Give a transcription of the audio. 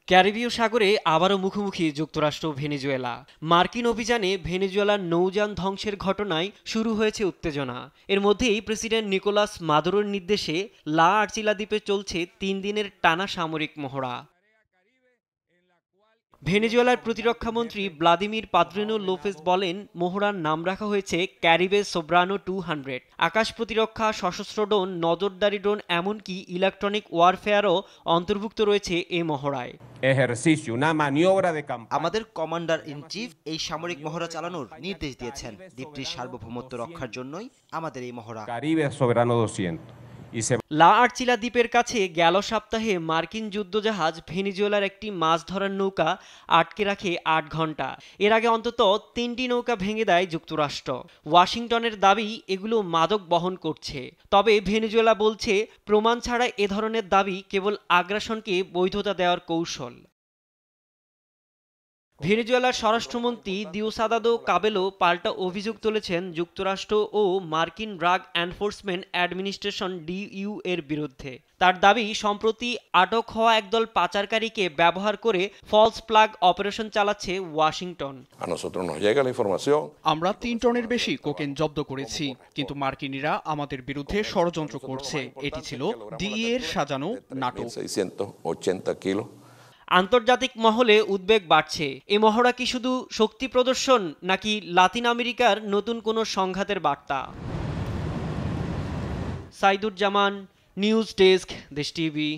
ক্যারিবীয় সাগরে আবারও মুখোমুখি যুক্তরাষ্ট্র ও ভেনেজুয়েলা। মার্কিন অভিযানে ভেনেজুয়েলার নৌযান ধ্বংসের ঘটনায় শুরু হয়েছে উত্তেজনা। এর মধ্যেই প্রেসিডেন্ট নিকোলাস মাদুরোর নির্দেশে লা আর্চিলা দ্বীপে চলছে ৩ দিনের টানা সামরিক মহড়া। ভেনেজুয়েলার প্রতিরক্ষামন্ত্রী ভ্লাদিমির পাদ্রিনো লোপেজ বলেন, মহড়ার নাম রাখা হয়েছে ক্যারিবে সোব্রানো 200। আকাশ প্রতিরক্ষা, সশস্ত্র ড্রোন, নজরদারি ড্রোন, এমনকি ইলেকট্রনিক ওয়ারফেয়ারও অন্তর্ভুক্ত রয়েছে এ মহড়ায়। আমাদের কমান্ডার ইন চিফ এই সামরিক মহড়া চালানোর নির্দেশ দিয়েছেন। দ্বীপটির সার্বভৌমত্ব রক্ষার জন্যই আমাদের এই মহড়া। লা আর্চিলা দ্বীপের কাছে গেল সপ্তাহে মার্কিন যুদ্ধজাহাজ ভেনেজুয়েলার একটি মাছ ধরার নৌকা আটকে রাখে ৮ ঘন্টা। এর আগে অন্তত ৩টি নৌকা ভেঙে দেয় যুক্তরাষ্ট্র। ওয়াশিংটনের দাবি এগুলো মাদক বহন করছে। তবে ভেনেজুয়েলা বলছে, প্রমাণ ছাড়া এ ধরনের দাবি কেবল আগ্রাসনকে বৈধতা দেওয়ার কৌশল। ভেনেজুয়েলার স্বরাষ্ট্রমন্ত্রী দিওসাদাদো কাবেলো পাল্টা অভিযোগ তুলেছেন যুক্তরাষ্ট্র ও মার্কিন ড্রাগ এনফোর্সমেন্ট অ্যাডমিনিস্ট্রেশন ডিইউ এর বিরুদ্ধে। তার দাবি, সম্প্রতি আটক হওয়া একদল পাচারকারীকে ব্যবহার করে ফলস প্লাগ অপারেশন চালাচ্ছে ওয়াশিংটন। আমরা ৩ টনের বেশি কোকেন জব্দ করেছি, কিন্তু মার্কিনিরা আমাদের বিরুদ্ধে ষড়যন্ত্র করছে। এটি ছিল ডিই এর সাজানো নাটক। আন্তর্জাতিক মহলে উদ্বেগ বাড়ছে। এ মহড়া কি শুধু শক্তি প্রদর্শন, নাকি লাতিন আমেরিকার নতুন কোনো সংঘাতের বার্তা? সাইদুজ্জামান, নিউজ ডেস্ক, দেশ টিভি।